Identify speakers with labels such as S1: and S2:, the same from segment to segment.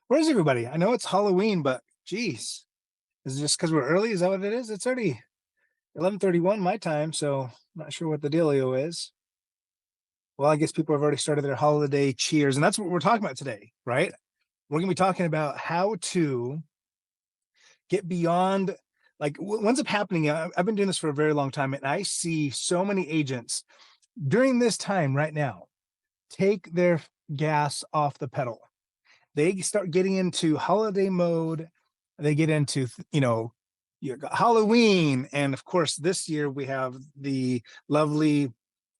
S1: Where's everybody? I know it's Halloween, but geez, is it just because we're early? Is that what it is? It's already 11:31 my time, so I'm not sure what the dealio is. Well, I guess people have already started their holiday cheers, and that's what we're talking about today, right? We're going to be talking about how to get beyond, like, what ends up happening. I've been doing this for a very long time, and I see so many agents during this time right now take their gas off the pedal. They start getting into holiday mode. They get into, you got Halloween. And of course, this year we have the lovely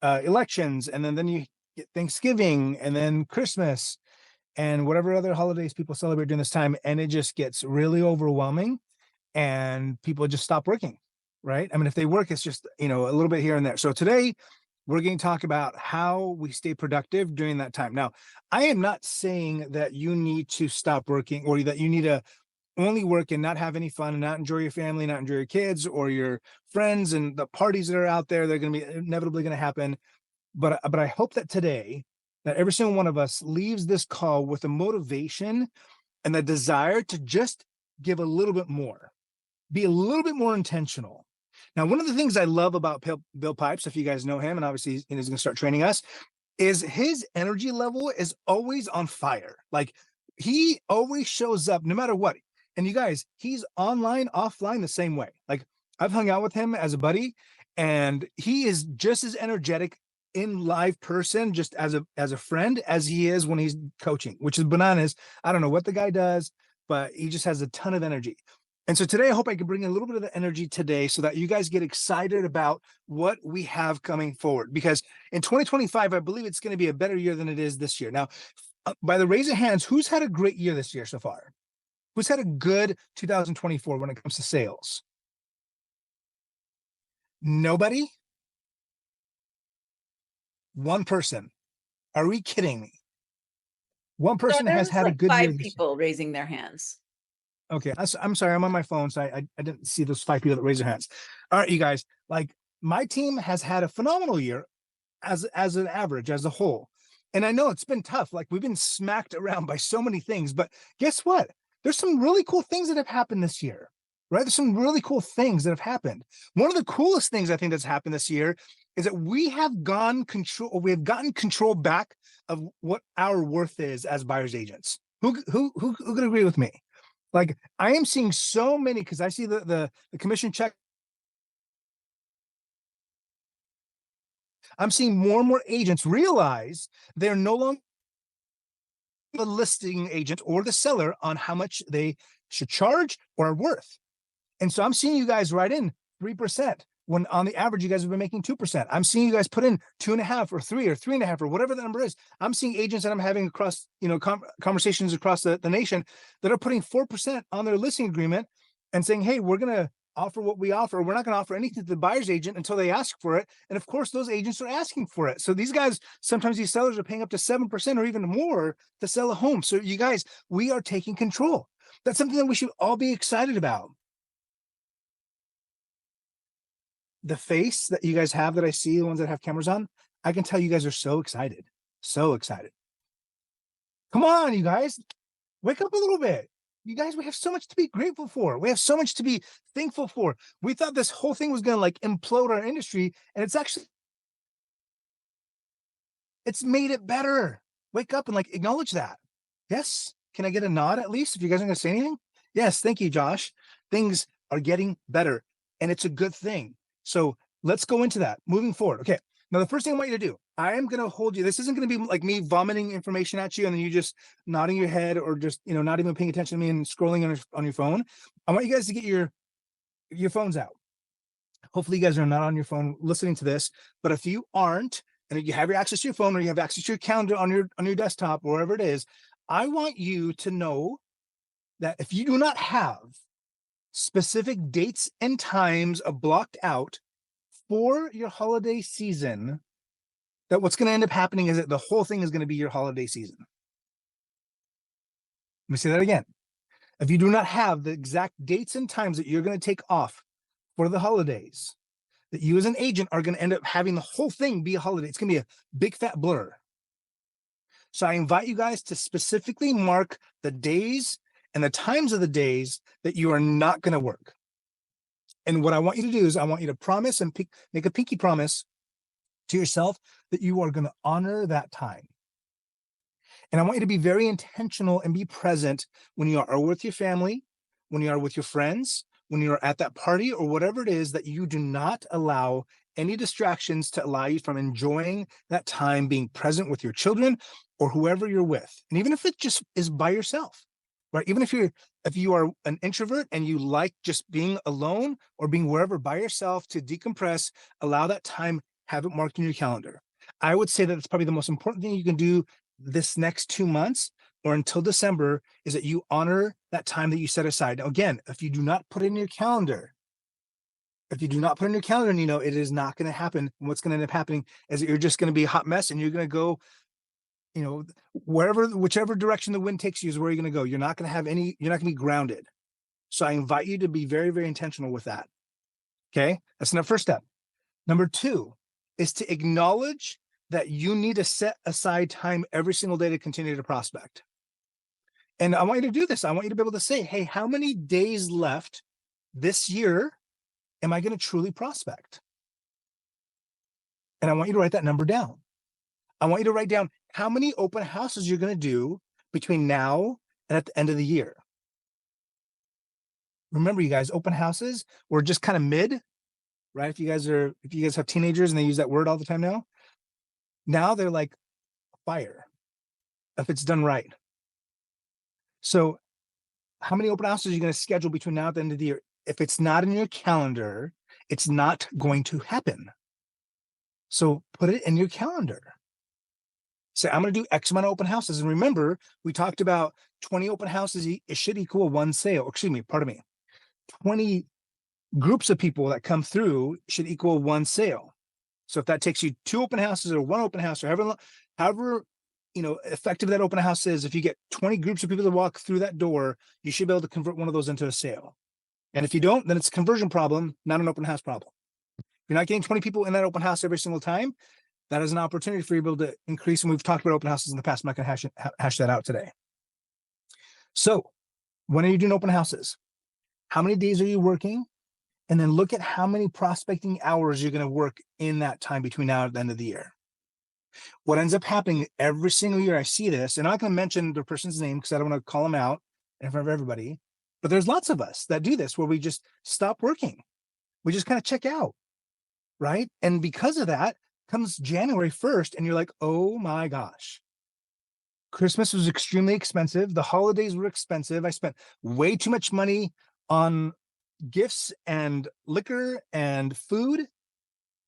S1: elections. And then you get Thanksgiving and then Christmas and whatever other holidays people celebrate during this time. And it just gets really overwhelming and people just stop working, right? I mean, if they work, it's just, a little bit here and there. So today, we're going to talk about how we stay productive during that time. Now, I am not saying that you need to stop working or that you need to only work and not have any fun and not enjoy your family, not enjoy your kids or your friends and the parties that are out there. They're going to be inevitably going to happen. But I hope that today, that every single one of us leaves this call with a motivation and the desire to just give a little bit more, be a little bit more intentional. Now, one of the things I love about Bill Pipes, if you guys know him, and obviously he's going to start training us, is his energy level is always on fire. Like, he always shows up no matter what. And you guys, he's online, offline the same way. Like, I've hung out with him as a buddy, and he is just as energetic in live person, just as a friend, as he is when he's coaching, which is bananas. I don't know what the guy does, but he just has a ton of energy. And so today, I hope I can bring a little bit of the energy today so that you guys get excited about what we have coming forward. Because in 2025, I believe it's going to be a better year than it is this year. Now, by the raise of hands, who's had a great year this year so far? Who's had a good 2024 when it comes to sales? Nobody? One person. Are we kidding me? One
S2: So
S1: person
S2: there
S1: has
S2: was
S1: had a
S2: like
S1: good year
S2: 5
S1: this year.
S2: people raising their hands.
S1: Okay, I'm sorry, I'm on my phone, so I didn't see those 5 people that raised their hands. All right, you guys, like, my team has had a phenomenal year as an average, as a whole. And I know it's been tough. Like, we've been smacked around by so many things, but guess what? There's some really cool things that have happened this year, right? There's some really cool things that have happened. One of the coolest things I think that's happened this year is that we have gotten control back of what our worth is as buyers agents. Who could agree with me? Like, I am seeing so many, because I see the commission check. I'm seeing more and more agents realize they're no longer the listing agent or the seller on how much they should charge or are worth. And so I'm seeing you guys write in 3% when on the average you guys have been making 2%. I'm seeing you guys put in 2.5 or 3 or 3.5 or whatever the number is. I'm seeing agents that I'm having across, conversations across the nation that are putting 4% on their listing agreement and saying, hey, we're going to offer what we offer. We're not going to offer anything to the buyer's agent until they ask for it. And of course, those agents are asking for it. So these guys, sometimes these sellers are paying up to 7% or even more to sell a home. So you guys, we are taking control. That's something that we should all be excited about. The face that you guys have that I see, the ones that have cameras on, I can tell you guys are so excited. So excited. Come on, you guys, wake up a little bit. You guys, we have so much to be grateful for. We have so much to be thankful for. We thought this whole thing was going to like implode our industry, and it's made it better. Wake up and like acknowledge that. Yes. Can I get a nod at least if you guys aren't going to say anything? Yes. Thank you, Josh. Things are getting better, and it's a good thing. So let's go into that moving forward. Okay. Now, the first thing I want you to do, I am going to hold you. This isn't going to be like me vomiting information at you and then you just nodding your head or just, not even paying attention to me and scrolling on your phone. I want you guys to get your phones out. Hopefully you guys are not on your phone listening to this, but if you aren't, and you have your access to your phone or you have access to your calendar on your desktop, or wherever it is, I want you to know that if you do not have specific dates and times blocked out for your holiday season, that what's going to end up happening is that the whole thing is going to be your holiday season. Let me say that again. If you do not have the exact dates and times that you're going to take off for the holidays, that you as an agent are going to end up having the whole thing be a holiday. It's going to be a big fat blur. So I invite you guys to specifically mark the days and the times of the days that you are not going to work. And what I want you to do is I want you to promise and make a pinky promise to yourself that you are going to honor that time. And I want you to be very intentional and be present when you are with your family, when you are with your friends, when you're at that party or whatever it is, that you do not allow any distractions to allow you from enjoying that time being present with your children or whoever you're with. And even if it just is by yourself, right? Even if you are an introvert and you like just being alone or being wherever by yourself to decompress, allow that time, have it marked in your calendar. I would say that it's probably the most important thing you can do this next 2 months or until December, is that you honor that time that you set aside. Now, again, if you do not put it in your calendar, and you know, it is not going to happen. What's going to end up happening is that you're just going to be a hot mess and you're going to go, you know, whichever direction the wind takes you is where you're going to go. You're not going to be grounded. So I invite you to be very, very intentional with that. Okay. That's the first step. Number 2 is to acknowledge that you need to set aside time every single day to continue to prospect. And I want you to do this. I want you to be able to say, hey, how many days left this year am I going to truly prospect? And I want you to write that number down. I want you to write down how many open houses you're going to do between now and at the end of the year. Remember, you guys, open houses were just kind of mid, right? If you guys have teenagers and they use that word all the time now they're like fire if it's done right. So how many open houses are you going to schedule between now and the end of the year? If it's not in your calendar, it's not going to happen. So put it in your calendar. Say, I'm going to do X amount of open houses. And remember, we talked about 20 open houses. It should equal 1 sale. Excuse me, pardon me. 20 groups of people that come through should equal 1 sale. So if that takes you 2 open houses or 1 open house, or however effective that open house is, if you get 20 groups of people to walk through that door, you should be able to convert one of those into a sale. And if you don't, then it's a conversion problem, not an open house problem. If you're not getting 20 people in that open house every single time, that is an opportunity for you to be able to increase. And we've talked about open houses in the past. I'm not going to hash that out today. So when are you doing open houses? How many days are you working? And then look at how many prospecting hours you're going to work in that time between now and the end of the year. What ends up happening every single year, I see this, and I'm not going to mention the person's name because I don't want to call them out in front of everybody, but there's lots of us that do this where we just stop working. We just kind of check out, right? And because of that comes January 1st, and you're like, oh my gosh, Christmas was extremely expensive. The holidays were expensive. I spent way too much money on gifts and liquor and food.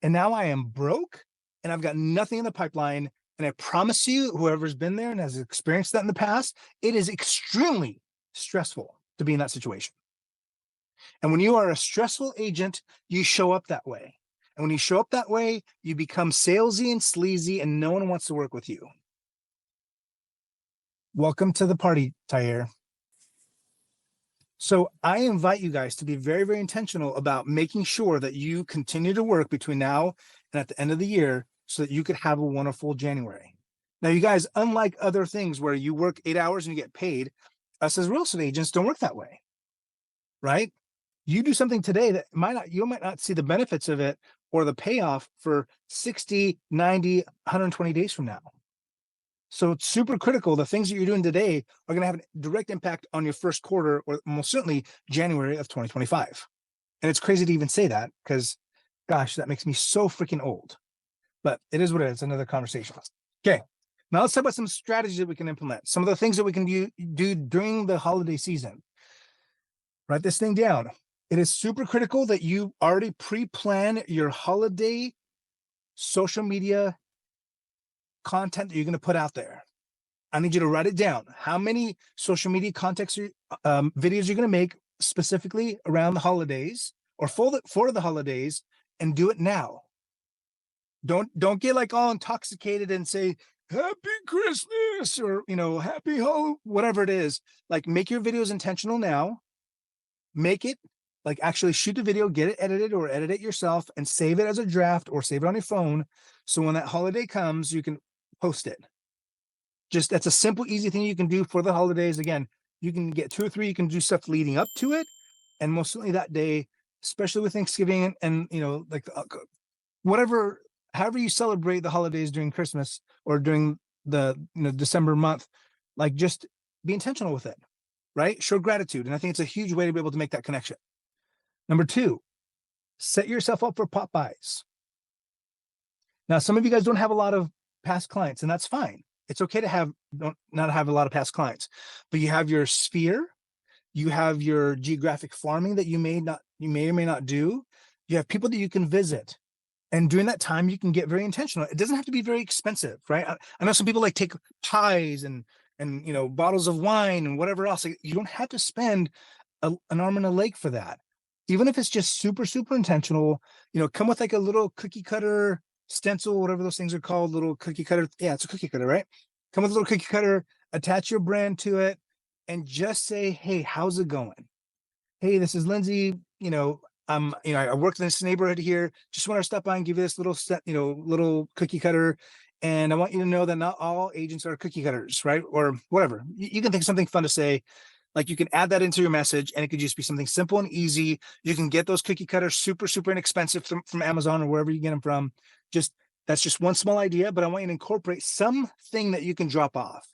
S1: And now I am broke and I've got nothing in the pipeline. And I promise you, whoever's been there and has experienced that in the past, it is extremely stressful to be in that situation. And when you are a stressful agent, you show up that way. And when you show up that way, you become salesy and sleazy and no one wants to work with you. Welcome to the party, Tyre. So I invite you guys to be very, very intentional about making sure that you continue to work between now and at the end of the year so that you could have a wonderful January. Now, you guys, unlike other things where you work 8 hours and you get paid, us as real estate agents don't work that way, right? You do something today that you might not see the benefits of it or the payoff for 60, 90, 120 days from now. So it's super critical. The things that you're doing today are going to have a direct impact on your first quarter, or most certainly January of 2025. And it's crazy to even say that because, gosh, that makes me so freaking old. But it is what it is. Another conversation. Okay. Now let's talk about some strategies that we can implement. Some of the things that we can do during the holiday season. Write this thing down. It is super critical that you already pre-plan your holiday social media content that you're going to put out there. I need you to write it down. How many social media videos you're going to make specifically around the holidays or for the holidays, and do it now. Don't get like all intoxicated and say Happy Christmas or Happy whatever it is. Like, make your videos intentional now. Make it like actually shoot the video, get it edited or edit it yourself and save it as a draft or save it on your phone. So when that holiday comes, you can post it. Just that's a simple, easy thing you can do for the holidays. Again, you can get 2 or 3. You can do stuff leading up to it, and most certainly that day, especially with Thanksgiving and like whatever, however you celebrate the holidays during Christmas or during the December month, like just be intentional with it, right? Show gratitude, and I think it's a huge way to be able to make that connection. Number 2, set yourself up for pop buys. Now, some of you guys don't have a lot of past clients, and that's fine. It's okay to not have a lot of past clients, but you have your sphere, you have your geographic farming that you may or may not do. You have people that you can visit. And during that time, you can get very intentional. It doesn't have to be very expensive, right? I know some people like take pies and bottles of wine and whatever else. Like, you don't have to spend an arm and a leg for that. Even if it's just super, super intentional, come with like a little cookie cutter stencil, whatever those things are called, little cookie cutter. Yeah, it's a cookie cutter, right? Come with a little cookie cutter, attach your brand to it, and just say, hey, how's it going? Hey, this is Lindsay. I work in this neighborhood here. Just want to stop by and give you this little set, little cookie cutter. And I want you to know that not all agents are cookie cutters, right? Or whatever. You can think of something fun to say. Like, you can add that into your message, and it could just be something simple and easy. You can get those cookie cutters super, super inexpensive from Amazon or wherever you get them from. That's just one small idea, but I want you to incorporate something that you can drop off,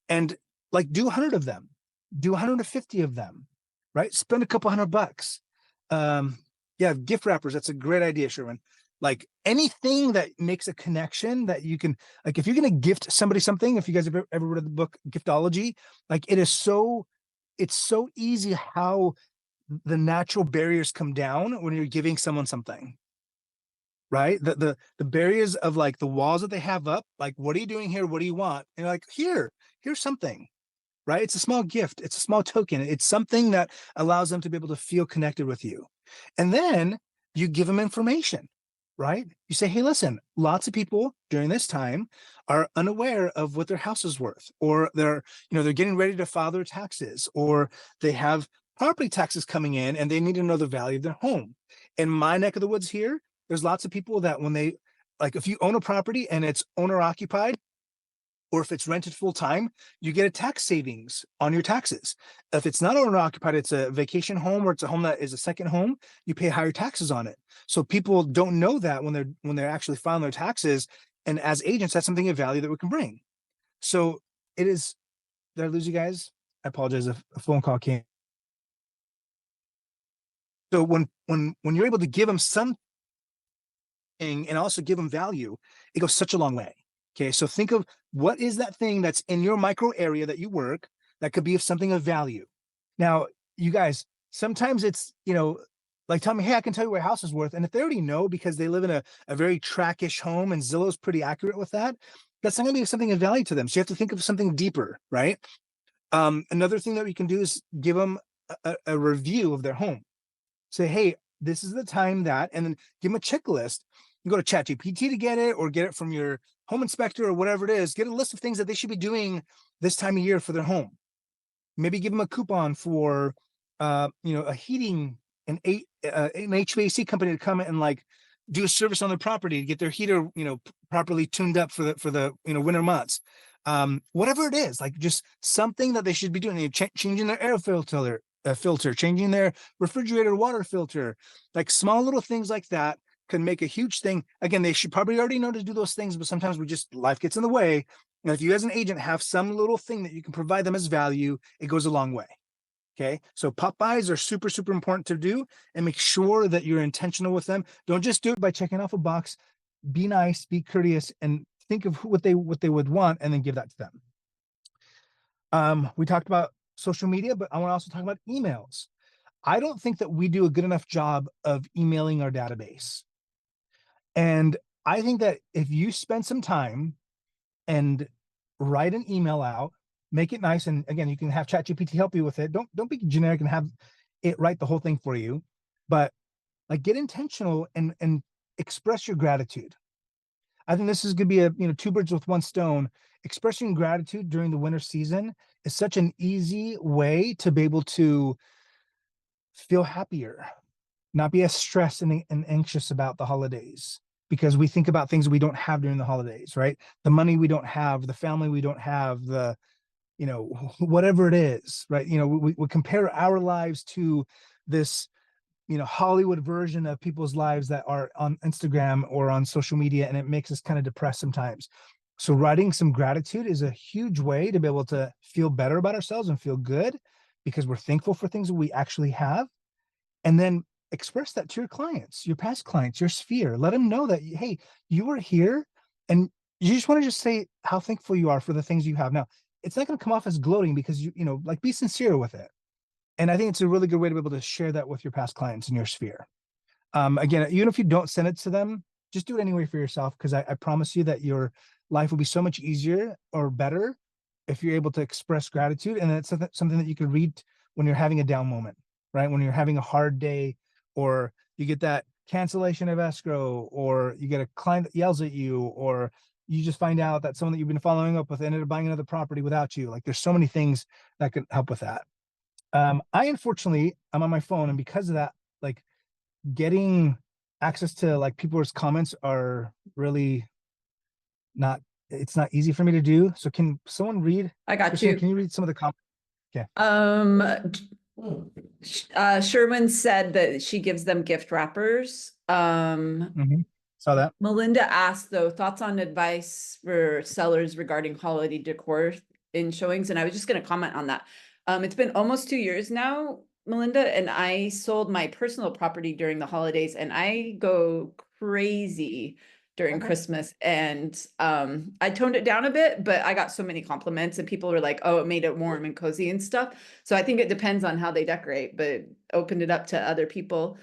S1: and like do 100 of them, do 150 of them, right? Spend a couple $100. Yeah, gift wrappers. That's a great idea, Sherman. Like anything that makes a connection that you can, like if you're going to gift somebody something, if you guys have ever read the book Giftology, like it's so easy how the natural barriers come down when you're giving someone something, right? The barriers of like the walls that they have up, like, what are you doing here? What do you want? And you're like, here's something, right? It's a small gift. It's a small token. It's something that allows them to be able to feel connected with you. And then you give them information, right? You say, hey, listen, lots of people during this time are unaware of what their house is worth, or they're getting ready to file their taxes, or they have property taxes coming in and they need to know the value of their home. In my neck of the woods here, there's lots of people that when they, like, if you own a property and it's owner occupied, or if it's rented full time, you get a tax savings on your taxes. If it's not owner occupied, it's a vacation home, or it's a home that is a second home, you pay higher taxes on it. So people don't know that when they're actually filing their taxes. And as agents, that's something of value that we can bring. So it is. Did I lose you guys? I apologize if a phone call came. So when you're able to give them something and also give them value, it goes such a long way. Okay, so think of what is that thing that's in your micro area that you work that could be of something of value. Now, you guys, sometimes it's, like, tell me, hey, I can tell you what your house is worth. And if they already know because they live in a very trackish home and Zillow's pretty accurate with that, that's not going to be something of value to them. So you have to think of something deeper, right? Another thing that we can do is give them a review of their home. Say, hey, this is the time that, and then give them a checklist. You go to ChatGPT to get it, or get it from your home inspector or whatever it is. Get a list of things that they should be doing this time of year for their home. Maybe give them a coupon for, a heating, an HVAC company to come and like do a service on their property to get their heater, properly tuned up for the winter months. Whatever it is, like just something that they should be doing. Changing their air filter, changing their refrigerator water filter, like small little things like that can make a huge thing. Again, they should probably already know to do those things, but sometimes life gets in the way. And if you as an agent have some little thing that you can provide them as value, it goes a long way. Okay. So pop buys are super, super important to do, and make sure that you're intentional with them. Don't just do it by checking off a box. Be nice, be courteous, and think of what they would want, and then give that to them. We talked about social media, but I want to also talk about emails. I don't think that we do a good enough job of emailing our database. And I think that if you spend some time and write an email out, make it nice. And again, you can have ChatGPT help you with it. Don't be generic and have it write the whole thing for you, but like get intentional and express your gratitude. I think this is going to be two birds with one stone. Expressing gratitude during the winter season is such an easy way to be able to feel happier, not be as stressed and anxious about the holidays. because we think about things we don't have during the holidays, right? The money we don't have, the family we don't have, the, you know, whatever it is, right? You know, we compare our lives to this, you know, Hollywood version of people's lives that are on Instagram or on social media, and it makes us kind of depressed sometimes. So writing some gratitude is a huge way to be able to feel better about ourselves and feel good because we're thankful for things that we actually have. And then express that to your clients, your past clients, your sphere. Let them know that, hey, you were here and you just want to just say how thankful you are for the things you have. Now, it's not going to come off as gloating because you know, like be sincere with it. And I think it's a really good way to be able to share that with your past clients in your sphere. Again, even if you don't send it to them, just do it anyway for yourself, because I promise you that your life will be so much easier or better if you're able to express gratitude. And it's something that you can read when you're having a down moment, right? When you're having a hard day, or you get that cancellation of escrow, or you get a client that yells at you, or you just find out that someone that you've been following up with ended up buying another property without you. Like there's so many things that can help with that. I unfortunately I'm on my phone, and because of that, like getting access to like people's comments are really not, it's not easy for me to do. So can someone read,
S2: I got
S1: Christina,
S2: you.
S1: can you read some of the comments? Okay.
S2: Sherman said that she gives them gift wrappers.
S1: Saw that.
S2: Melinda asked, though, thoughts on advice for sellers regarding holiday decor in showings. And I was just going to comment on that. It's been almost 2 years now, Melinda, and I sold my personal property during the holidays, and I go crazy during Christmas. And I toned it down a bit, but I got so many compliments, and people were like, oh, it made it warm and cozy and stuff. So I think it depends on how they decorate, but opened it up to other people.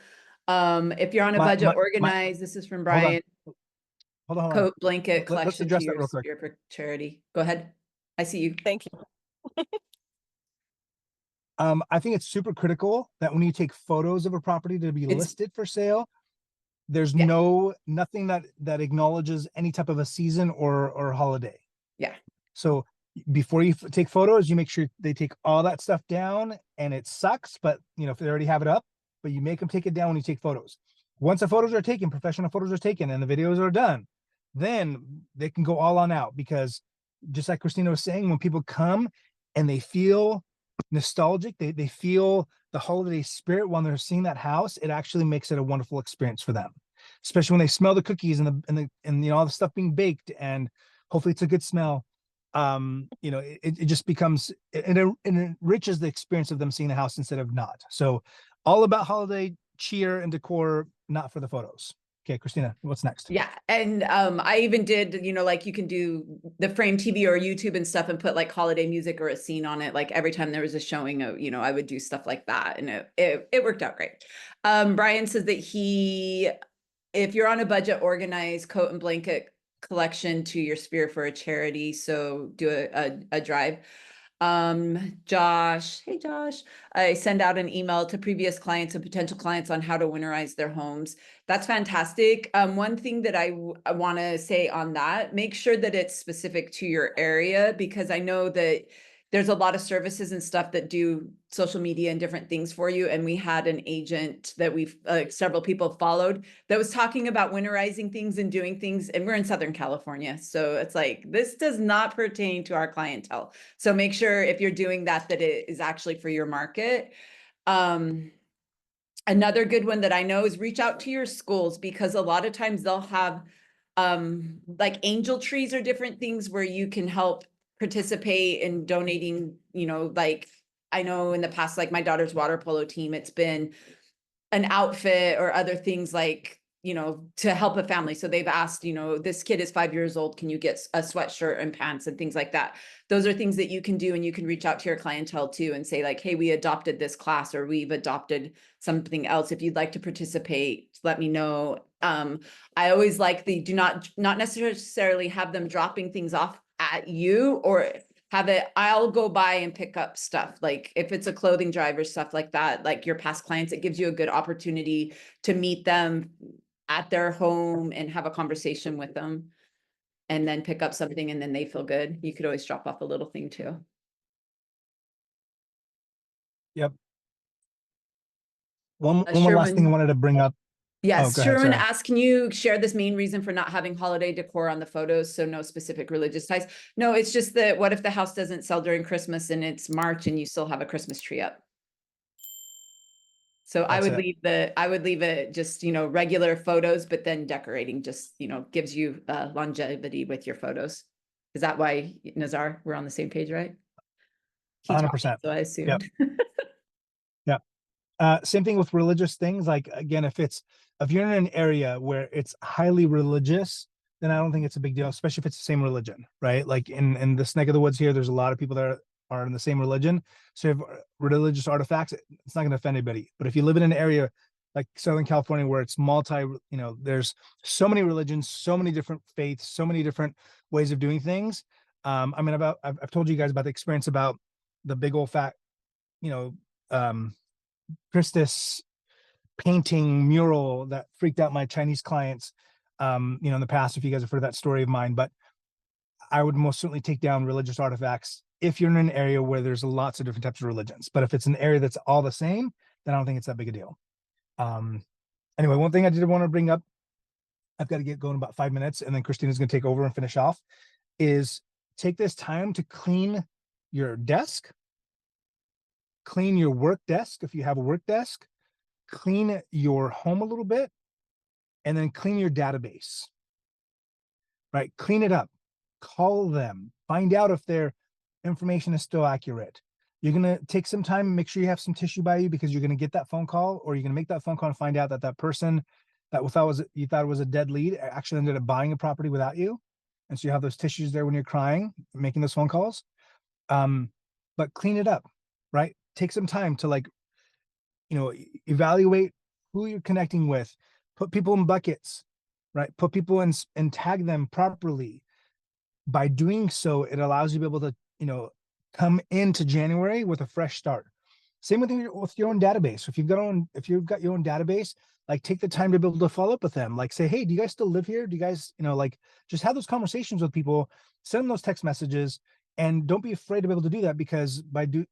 S2: If you're on a budget, organize. This is from
S1: Hold on.
S2: Brian.
S1: Hold on.
S2: Coat blanket
S1: Let's
S2: collection to
S1: address that
S2: your
S1: real quick.
S2: sphere for charity. Go ahead. I see you.
S3: Thank you.
S1: I think it's super critical that when you take photos of a property to be listed for sale, there's
S2: Yeah.
S1: nothing that acknowledges any type of a season or holiday.
S2: Yeah.
S1: So before you take photos, you make sure they take all that stuff down. And it sucks, but you know, if they already have it up, but you make them take it down when you take photos. Once the photos are taken, professional photos are taken, and the videos are done, then they can go all on out. Because just like Christina was saying, when people come and they feel nostalgic, they feel the holiday spirit when they're seeing that house, it actually makes it a wonderful experience for them, especially when they smell the cookies and you know, all the stuff being baked, and hopefully it's a good smell. You know, it just becomes, it enriches the experience of them seeing the house instead of not. So all about holiday cheer and decor, not for the photos. Okay, Christina, what's next?
S2: Yeah. And I even did, you know, like you can do the Frame TV or YouTube and stuff and put like holiday music or a scene on it. Like every time there was a showing of, you know, I would do stuff like that, and it worked out great. Brian says that if you're on a budget, organize coat and blanket collection to your sphere for a charity. So do a drive. Josh, hey Josh, I send out an email to previous clients and potential clients on how to winterize their homes. That's fantastic. One thing that I want to say on that, make sure that it's specific to your area, because I know that there's a lot of services and stuff that do social media and different things for you. And we had an agent that we've several people followed that was talking about winterizing things and doing things. And we're in Southern California. So it's like, this does not pertain to our clientele. So make sure if you're doing that, that it is actually for your market. Another good one that I know is reach out to your schools, because a lot of times they'll have like angel trees or different things where you can help participate in donating, you know, like I know in the past, like my daughter's water polo team, it's been an outfit or other things like, you know, to help a family. So they've asked, you know, this kid is 5 years old, can you get a sweatshirt and pants and things like that? Those are things that you can do, and you can reach out to your clientele too and say like, hey, we adopted this class, or we've adopted something else. If you'd like to participate, let me know. I always like the not necessarily have them dropping things off at you, or have it, I'll go by and pick up stuff. Like if it's a clothing drive or stuff like that, like your past clients, it gives you a good opportunity to meet them at their home and have a conversation with them, and then pick up something, and then they feel good. You could always drop off a little thing too.
S1: Yep. One more last
S2: Sherman.
S1: thing I wanted to bring up. Oh,
S2: Yes,
S1: go ahead.
S2: Sherwin
S1: Sorry.
S2: asked, can you share this main reason for not having holiday decor on the photos? So no specific religious ties. No, it's just that what if the house doesn't sell during Christmas and it's March and you still have a Christmas tree up? So
S1: That's it.
S2: I would leave it just, regular photos, but then decorating just, gives you longevity with your photos. Is that why, Nazar, we're on the same page, right? He taught me,
S1: 100%.
S2: so I
S1: Yep.
S2: assumed.
S1: Yep. Same thing with religious things. Like, again, if you're in an area where it's highly religious, then I don't think it's a big deal, especially if it's the same religion, right? Like in this neck of the woods here, there's a lot of people that are in the same religion. So if religious artifacts, it's not going to offend anybody. But if you live in an area like Southern California where it's there's so many religions, so many different faiths, so many different ways of doing things. I mean, I've told you guys about the experience about the big old fat, you know, um, Christus painting mural that freaked out my Chinese clients, in the past, if you guys have heard that story of mine. But I would most certainly take down religious artifacts if you're in an area where there's lots of different types of religions. But if it's an area that's all the same, then I don't think it's that big a deal. Um, anyway, one thing I did want to bring up, I've got to get going in about 5 minutes, and then Christina's going to take over and finish off, is take this time to clean your desk, clean your work desk if you have a work desk, clean your home a little bit, and then clean your database, right? Clean it up, call them, find out if their information is still accurate. You're going to take some time and make sure you have some tissue by you, because you're going to get that phone call, or you're going to make that phone call and find out that that person that you thought was a dead lead actually ended up buying a property without you. And so you have those tissues there when you're crying, making those phone calls. But clean it up, right? Take some time to evaluate who you're connecting with, put people in buckets, right? Put people in and tag them properly. By doing so, it allows you to be able to, come into January with a fresh start. Same with your own database. If you've got your own database, like take the time to be able to follow up with them. Like say, hey, do you guys still live here? Do you guys, just have those conversations with people, send them those text messages, and don't be afraid to be able to do that, because by doing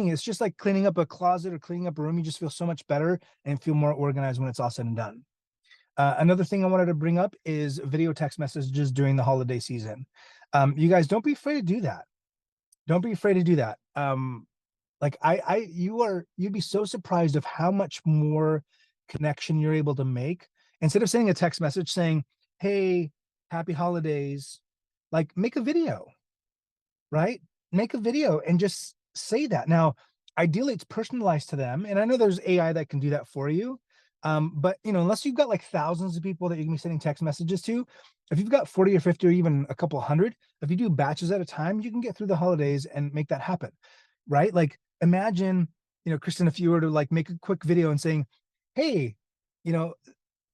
S1: it, it's just like cleaning up a closet or cleaning up a room. You just feel so much better and feel more organized when it's all said and done. Another thing I wanted to bring up is video text messages during the holiday season. You guys don't be afraid to do that. Don't be afraid to do that. Like you'd be so surprised of how much more connection you're able to make. Instead of sending a text message saying, hey, happy holidays, like make a video, right? Make a video and just say that. Now, ideally it's personalized to them. And I know there's AI that can do that for you. But unless you've got like thousands of people that you can be sending text messages to, if you've got 40 or 50 or even a couple hundred, if you do batches at a time, you can get through the holidays and make that happen, right? Like imagine, Kristen, if you were to like make a quick video and saying, hey,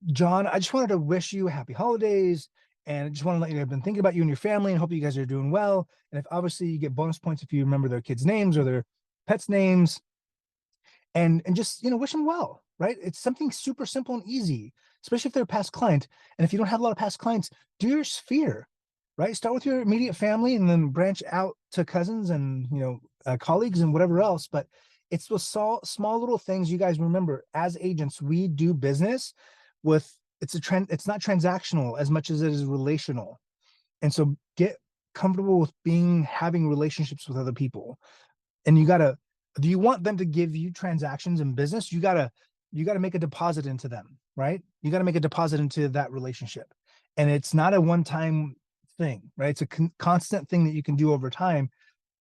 S1: John, I just wanted to wish you happy holidays. And I just want to let you know I've been thinking about you and your family and hope you guys are doing well. And if obviously you get bonus points if you remember their kids' names or their pets' names, and just wish them well, right? It's something super simple and easy, especially if they're a past client. And if you don't have a lot of past clients, do your sphere, right? Start with your immediate family and then branch out to cousins and colleagues and whatever else. But it's those small little things. You guys remember, as agents, we do business with it's not transactional as much as it is relational. And so get comfortable with having relationships with other people. And do you want them to give you transactions in business? You gotta make a deposit into them, right? You gotta make a deposit into that relationship. And it's not a one-time thing, right? It's a constant thing that you can do over time.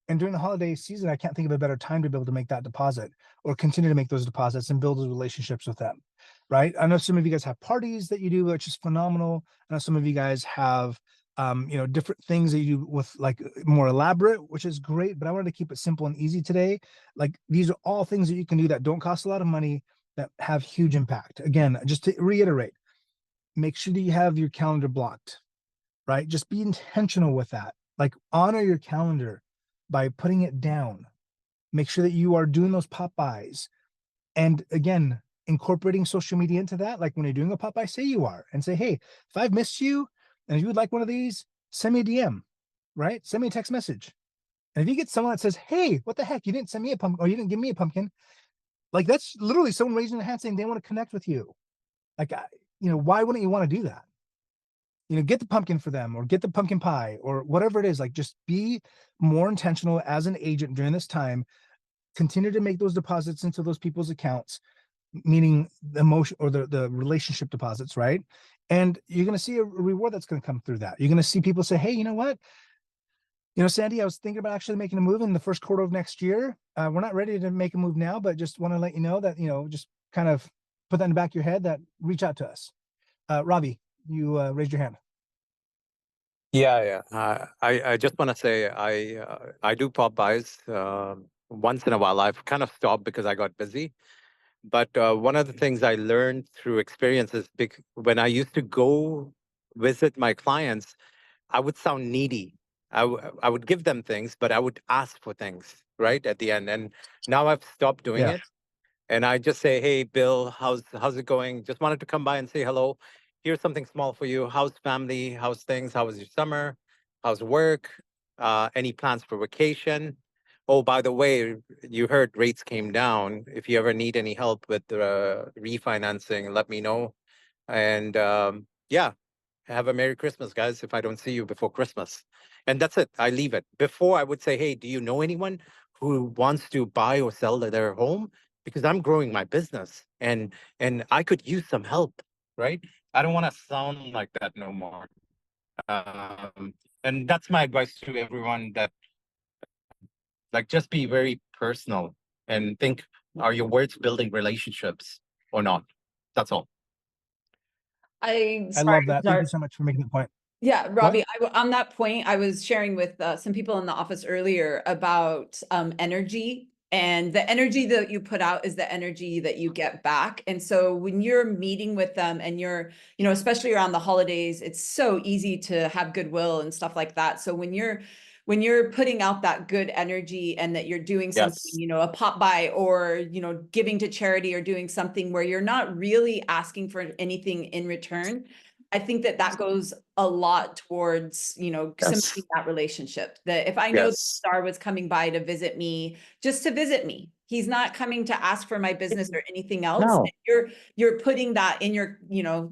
S1: And during the holiday season, I can't think of a better time to be able to make that deposit or continue to make those deposits and build those relationships with them, right? I know some of you guys have parties that you do, which is phenomenal. I know some of you guys have, different things that you do with like more elaborate, which is great. But I wanted to keep it simple and easy today. Like these are all things that you can do that don't cost a lot of money, that have huge impact. Again, just to reiterate, make sure that you have your calendar blocked, right? Just be intentional with that. Like honor your calendar by putting it down. Make sure that you are doing those pop-bys. And again, incorporating social media into that. Like when you're doing a pop-by, say you are, and say, hey, if I've missed you and if you would like one of these, send me a DM, right? Send me a text message. And if you get someone that says, hey, what the heck, you didn't send me a pumpkin, or you didn't give me a pumpkin, like that's literally someone raising their hand saying they want to connect with you, Like, why wouldn't you want to do that? Get the pumpkin for them or get the pumpkin pie or whatever it is. Like, just be more intentional as an agent during this time. Continue to make those deposits into those people's accounts, meaning the emotion or the relationship deposits, right? And you're going to see a reward that's going to come through that. You're going to see people say, hey, you know what? Sandy, I was thinking about actually making a move in the first quarter of next year. We're not ready to make a move now, but just want to let you know that, just kind of put that in the back of your head, that reach out to us. Ravi, you raised your hand.
S3: Yeah. I just want to say I do pop bys once in a while. I've kind of stopped because I got busy. But one of the things I learned through experience is when I used to go visit my clients, I would sound needy. I would give them things, but I would ask for things right at the end. And now I've stopped doing
S1: Yeah.
S3: it. And I just say, "Hey, Bill, how's it going? Just wanted to come by and say hello. Here's something small for you. How's family? How's things? How was your summer? How's work? Any plans for vacation? Oh, by the way, you heard rates came down. If you ever need any help with refinancing, let me know. And yeah, have a Merry Christmas, guys, if I don't see you before Christmas." And that's it. I leave it. Before I would say, "Hey, do you know anyone who wants to buy or sell their home? Because I'm growing my business and I could use some help," right? I don't want to sound like that no more. And that's my advice to everyone, that like just be very personal and think, are your words building relationships or not? That's all.
S2: I
S1: I
S2: sorry,
S1: love that. Thank you
S2: sorry.
S1: so much for making the point.
S2: Yeah,
S1: What?
S2: Robbie, on that point, I was sharing with some people in the office earlier about energy, and the energy that you put out is the energy that you get back. And so when you're meeting with them and you're, especially around the holidays, it's so easy to have goodwill and stuff like that. So when you're putting out that good energy and that you're doing something,
S3: Yes.
S2: a pop by, or, giving to charity, or doing something where you're not really asking for anything in return, I think that goes a lot towards, cementing
S3: Yes.
S2: that relationship. That if I know that
S3: Yes.
S2: Star was coming by to visit me, just to visit me, he's not coming to ask for my business or anything else.
S3: No.
S2: And you're putting that in your,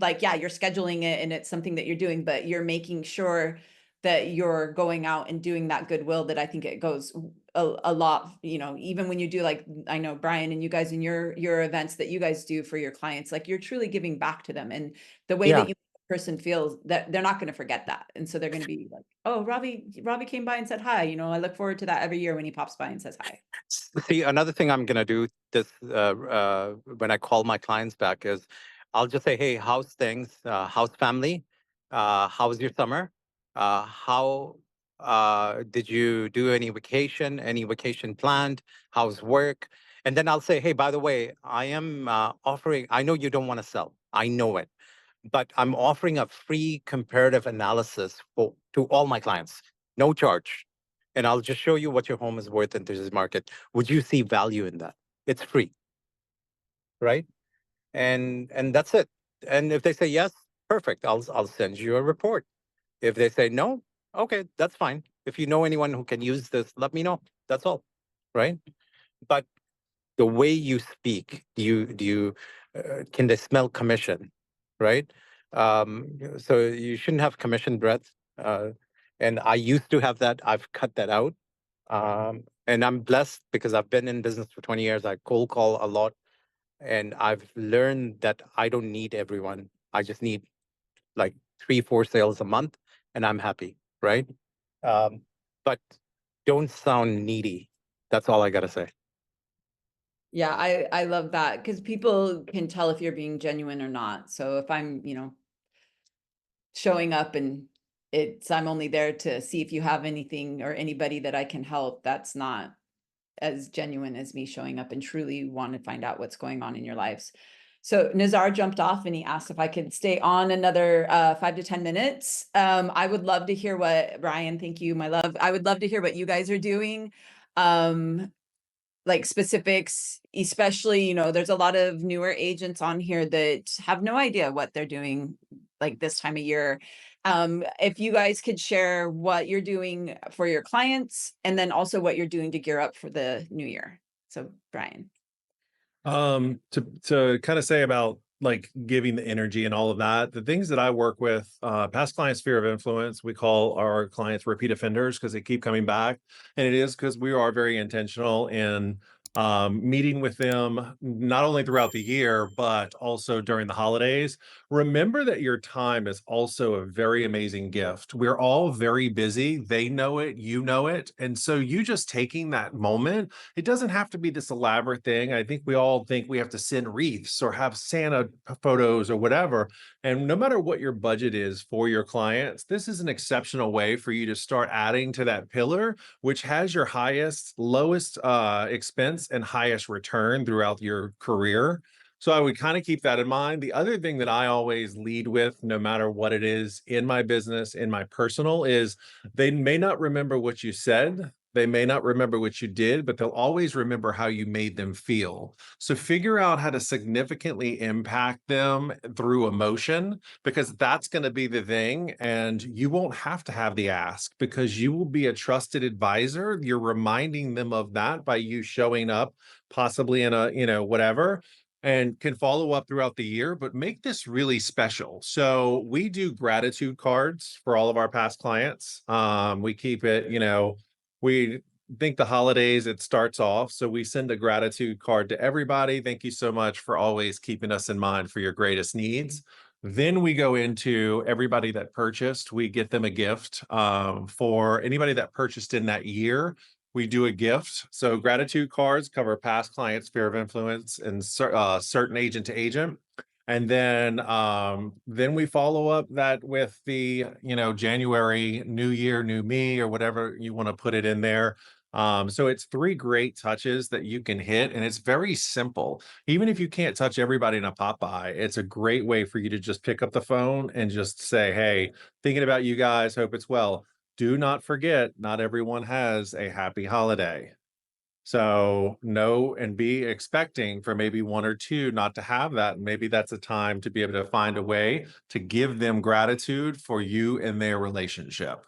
S2: like, yeah, you're scheduling it and it's something that you're doing, but you're making sure that you're going out and doing that goodwill. That I think it goes a lot, even when you do, like, I know Brian and you guys in your events that you guys do for your clients, like, you're truly giving back to them. And the way
S3: Yeah.
S2: that you person feels, that they're not going to forget that. And so they're going to be like, oh, Robbie came by and said hi. I look forward to that every year when he pops by and says hi.
S3: See, another thing I'm gonna do this when I call my clients back is I'll just say, "Hey, how's things? How's family? How's your summer? How did you do any vacation? Any vacation planned? How's work?" And then I'll say, "Hey, by the way, I am offering. I know you don't want to sell. I know it, but I'm offering a free comparative analysis to all my clients, no charge. And I'll just show you what your home is worth in today's market. Would you see value in that? It's free, right? And that's it. And if they say yes, perfect. I'll send you a report. If they say no, okay, that's fine. If you know anyone who can use this, let me know. That's all, right? But the way you speak, do you can they smell commission, right? So you shouldn't have commission breath. And I used to have that. I've cut that out. And I'm blessed because I've been in business for 20 years. I cold call a lot, and I've learned that I don't need everyone. I just need like 3, 4 sales a month, and I'm happy, right? Um, but don't sound needy. That's all I gotta say.
S2: Yeah, I love that, because people can tell if you're being genuine or not. So if I'm, showing up and I'm only there to see if you have anything or anybody that I can help, that's not as genuine as me showing up and truly want to find out what's going on in your lives. So Nazar jumped off and he asked if I could stay on another 5 to 10 minutes. I would love to hear what Brian, thank you, my love. I would love to hear what you guys are doing. Like specifics, especially, there's a lot of newer agents on here that have no idea what they're doing like this time of year. If you guys could share what you're doing for your clients and then also what you're doing to gear up for the new year. So Brian.
S4: To kind of say about like giving the energy and all of that. The things that I work with, past client sphere of influence, we call our clients repeat offenders because they keep coming back. And it is because we are very intentional in meeting with them, not only throughout the year, but also during the holidays. Remember that your time is also a very amazing gift. We're all very busy. They know it, you know it. And so you just taking that moment, it doesn't have to be this elaborate thing. I think we all think we have to send wreaths or have Santa photos or whatever. And no matter what your budget is for your clients, this is an exceptional way for you to start adding to that pillar, which has your highest, lowest expense and highest return throughout your career. So I would kind of keep that in mind. The other thing that I always lead with, no matter what it is in my business, in my personal, is they may not remember what you said. They may not remember what you did, but they'll always remember how you made them feel. So figure out how to significantly impact them through emotion, because that's going to be the thing. And you won't have to have the ask because you will be a trusted advisor. You're reminding them of that by you showing up, possibly in a, whatever, and can follow up throughout the year, but make this really special. So we do gratitude cards for all of our past clients. We keep it, we think the holidays, it starts off. So we send a gratitude card to everybody. Thank you so much for always keeping us in mind for your greatest needs. Then we go into everybody that purchased, we get them a gift. For anybody that purchased in that year, we do a gift. So gratitude cards cover past client sphere of influence and certain agent to agent. And then we follow up that with the, January, new year, new me, or whatever you want to put it in there. So it's 3 great touches that you can hit, and it's very simple. Even if you can't touch everybody in a Popeye, it's a great way for you to just pick up the phone and just say, hey, thinking about you guys, hope it's well. Do not forget, not everyone has a happy holiday. So know and be expecting for maybe 1 or 2 not to have that. Maybe that's a time to be able to find a way to give them gratitude for you and their relationship.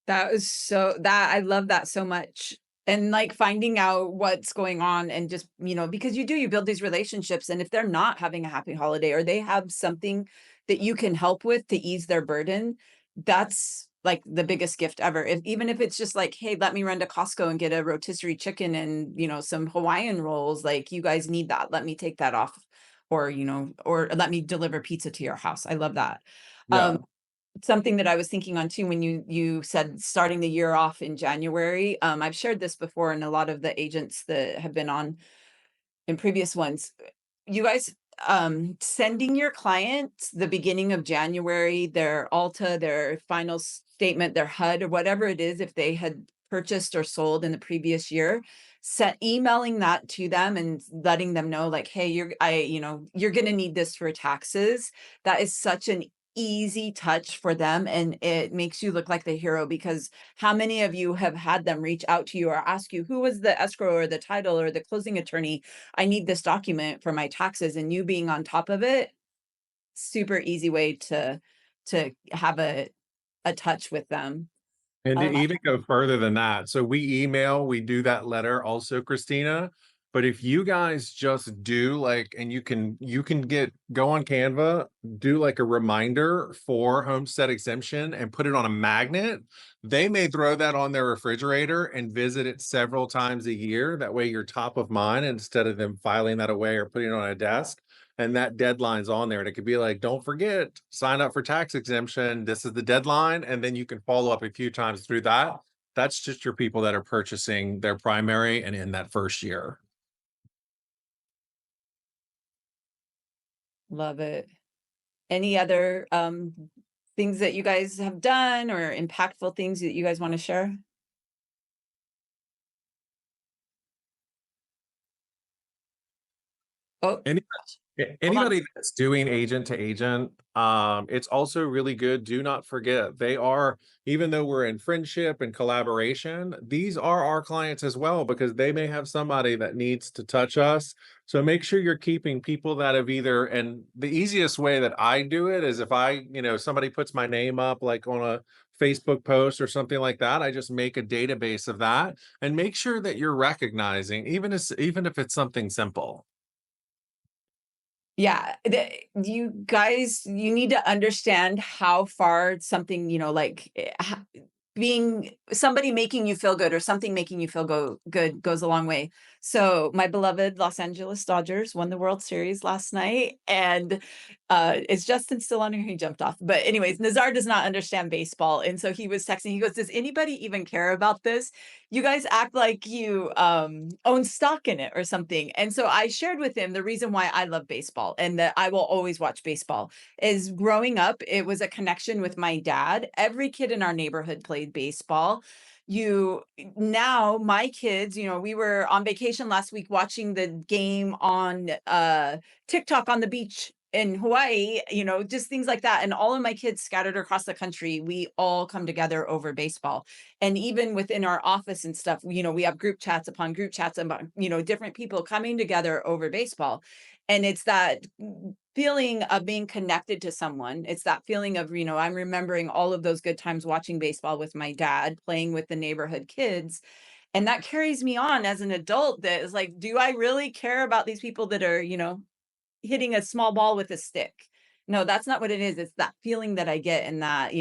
S2: I love that so much. And like finding out what's going on and just, because you build these relationships, and if they're not having a happy holiday or they have something that you can help with to ease their burden, that's like the biggest gift ever. Even if it's just like, hey, let me run to Costco and get a rotisserie chicken and, some Hawaiian rolls, like you guys need that. Let me take that off, or, or let me deliver pizza to your house. I love that.
S4: Yeah.
S2: Something that I was thinking on too, when you said starting the year off in January, I've shared this before, and a lot of the agents that have been on in previous ones, you guys, sending your clients the beginning of January, their Alta, their final statement, their HUD, or whatever it is, if they had purchased or sold in the previous year, emailing that to them and letting them know, like, hey, you're going to need this for taxes. That is such an easy touch for them, and it makes you look like the hero, because how many of you have had them reach out to you or ask you, who was the escrow or the title or the closing attorney? I need this document for my taxes, and you being on top of it, super easy way to have a touch with them.
S4: And to
S2: Um,
S4: even go further than that, so we do that letter also, Christina. But if you guys just do like, and you can go on Canva, do like a reminder for homestead exemption and put it on a magnet. They may throw that on their refrigerator and visit it several times a year. That way you're top of mind instead of them filing that away or putting it on a desk. And that deadline's on there, and it could be like, don't forget, sign up for tax exemption, this is the deadline, and then you can follow up a few times through that. That's just your people that are purchasing their primary and in that first year.
S2: Love it. Any other things that you guys have done or impactful things that you guys want to share? Oh,
S4: Any
S2: hold on.
S4: Anybody that's doing agent to agent, it's also really good. Do not forget, they are, even though we're in friendship and collaboration, these are our clients as well, because they may have somebody that needs to touch us. So make sure you're keeping people that have either, and the easiest way that I do it is if somebody puts my name up like on a Facebook post or something like that, I just make a database of that and make sure that you're recognizing, even if it's something simple.
S2: Yeah, you guys, you need to understand how far something, like being somebody making you feel good or something making you feel good goes a long way. So my beloved Los Angeles Dodgers won the World Series last night, and is Justin still on here? He jumped off. But anyways, Nazar does not understand baseball, and so he was texting. He goes, "Does anybody even care about this? You guys act like you own stock in it or something." And so I shared with him the reason why I love baseball and that I will always watch baseball is growing up, it was a connection with my dad. Every kid in our neighborhood played baseball. Now my kids, we were on vacation last week watching the game on TikTok on the beach in Hawaii, just things like that. And all of my kids scattered across the country, we all come together over baseball. And even within our office and stuff, we have group chats upon group chats about, different people coming together over baseball. And it's that feeling of being connected to someone. It's that feeling of, I'm remembering all of those good times watching baseball with my dad, playing with the neighborhood kids. And that carries me on as an adult that is like, do I really care about these people that are, hitting a small ball with a stick? No, that's not what it is. It's that feeling that I get in that,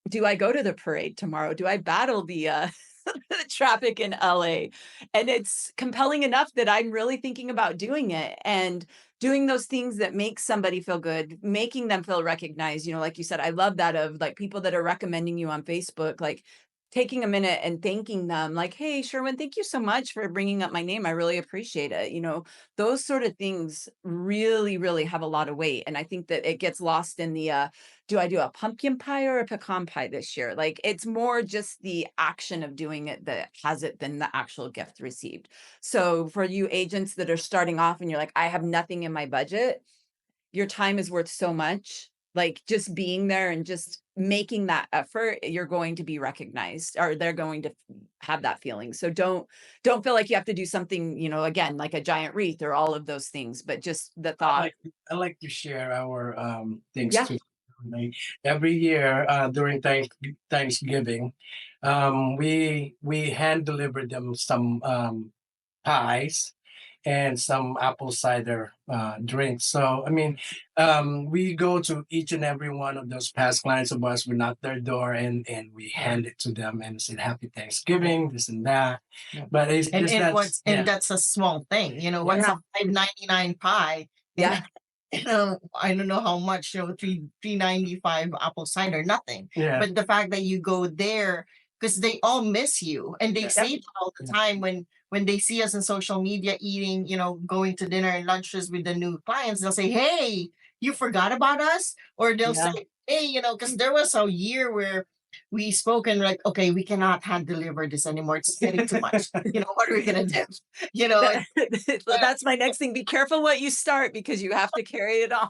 S2: do I go to the parade tomorrow? Do I battle the the traffic in LA? And it's compelling enough that I'm really thinking about doing it and doing those things that make somebody feel good, making them feel recognized. Like you said, I love that of like people that are recommending you on Facebook, like taking a minute and thanking them like, "Hey, Sherwin, thank you so much for bringing up my name. I really appreciate it." Those sort of things really, really have a lot of weight. And I think that it gets lost in the, do I do a pumpkin pie or a pecan pie this year? Like it's more just the action of doing it that has it than the actual gift received. So for you agents that are starting off and you're like, I have nothing in my budget, your time is worth so much. Like just being there and just making that effort, you're going to be recognized or they're going to have that feeling. So don't feel like you have to do something, again, like a giant wreath or all of those things, but just the thought.
S5: I like to share our things
S2: Yeah.
S5: too. Like every year during Thanksgiving, we hand deliver them some pies and some apple cider drinks. So I mean, we go to each and every one of those past clients of us. We knock their door and we hand it to them and say Happy Thanksgiving, this and that.
S6: Yeah.
S5: But it's
S6: And
S5: just
S6: and
S5: that,
S6: what's
S5: yeah,
S6: and that's a small thing, what's
S2: Yeah.
S6: a 5.99 pie? And
S2: Yeah.
S6: I don't know how much, 3.95 apple cider, nothing.
S5: yeah,
S6: But the fact that you go there, because they all miss you, and they
S5: Yeah.
S6: say that all the time when they see us on social media eating, going to dinner and lunches with the new clients, they'll say, "Hey, you forgot about us," or they'll
S2: Yeah.
S6: say, "Hey, because there was a year where we spoke and like, okay, we cannot hand deliver this anymore. It's getting too much. What are we gonna do?
S2: That's my next thing. Be careful what you start because you have to carry it on.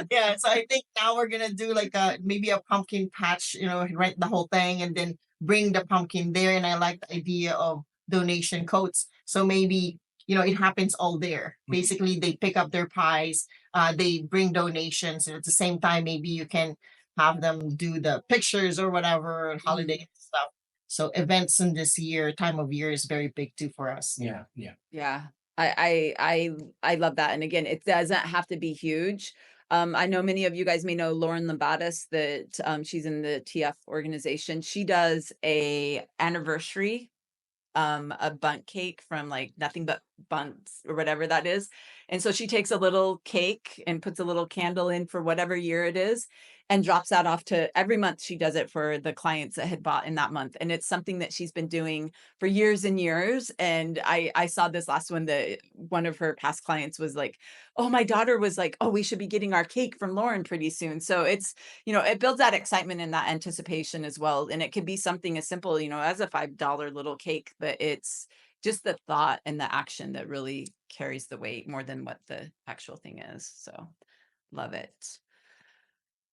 S6: Yeah. So I think now we're gonna do like maybe a pumpkin patch, rent the whole thing and then bring the pumpkin there. And I like the idea of donation coats. So maybe it happens all there. Basically, they pick up their pies, they bring donations, and at the same time, maybe you can have them do the pictures or whatever holiday stuff. So events in this year, time of year is very big too for us.
S5: yeah, yeah.
S2: Yeah, I love that. And again, it doesn't have to be huge. I know many of you guys may know Lauren Lambatis, that she's in the TF organization. She does a anniversary, a bundt cake from like Nothing But Bunts or whatever that is. And so she takes a little cake and puts a little candle in for whatever year it is and drops that off to every month. She does it for the clients that had bought in that month. And it's something that she's been doing for years and years. And I saw this last one that one of her past clients was like, "Oh, my daughter was like, oh, we should be getting our cake from Lauren pretty soon." So it's, it builds that excitement and that anticipation as well. And it could be something as simple, as a $5 little cake, but it's just the thought and the action that really carries the weight more than what the actual thing is. So love it.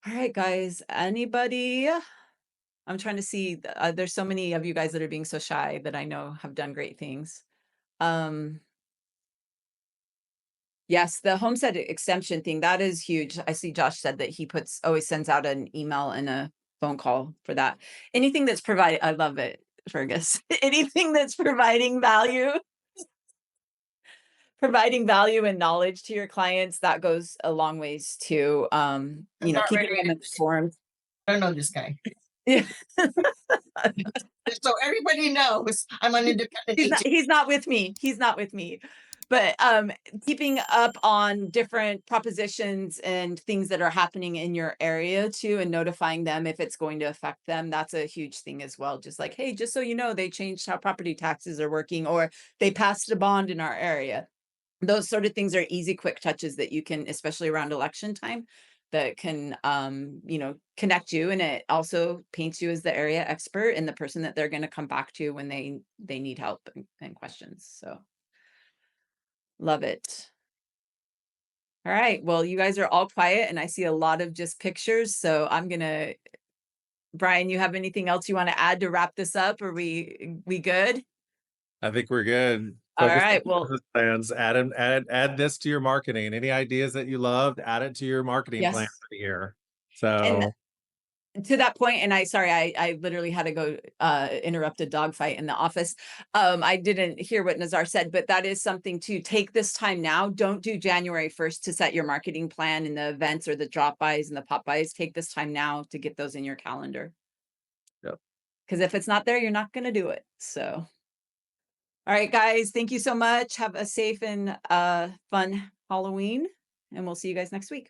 S2: All right, guys, anybody? I'm trying to see, there's so many of you guys that are being so shy that I know have done great things. Yes, the homestead exemption thing, that is huge. I see Josh said that he always sends out an email and a phone call for that. Anything that's provided, I love it, Fergus. Anything that's providing value providing value and knowledge to your clients, that goes a long ways to,
S6: I'm
S2: you know,
S6: not
S2: keeping
S6: really
S2: them informed.
S6: I don't know this guy.
S2: Yeah.
S6: So everybody knows I'm an independent agent.
S2: He's not with me. He's not with me. But keeping up on different propositions and things that are happening in your area too, and notifying them if it's going to affect them, that's a huge thing as well. Just like, hey, just so you know, they changed how property taxes are working, or they passed a bond in our area. Those sort of things are easy, quick touches that you can, especially around election time, that can you know, connect you, and it also paints you as the area expert and the person that they're going to come back to when they need help and questions. So love it. All right, well, you guys are all quiet and I see a lot of just pictures, so I'm gonna, Brian, you have anything else you want to add to wrap this up? Are we good?
S4: I think we're good.
S2: All
S4: Focus on
S2: right, well,
S4: business plans. Add this to your marketing. Any ideas that you loved, add it to your marketing plan
S2: yes.
S4: for the year.
S2: And
S4: So
S2: to that point, and I literally had to go interrupt a dog fight in the office. I didn't hear what Nazar said, but that is something to take this time now. Don't do January 1st to set your marketing plan and the events or the drop bys and the pop bys. Take this time now to get those in your calendar.
S4: Yep.
S2: Because if it's not there, you're not going to do it. So, all right, guys, thank you so much. Have a safe and fun Halloween, and we'll see you guys next week.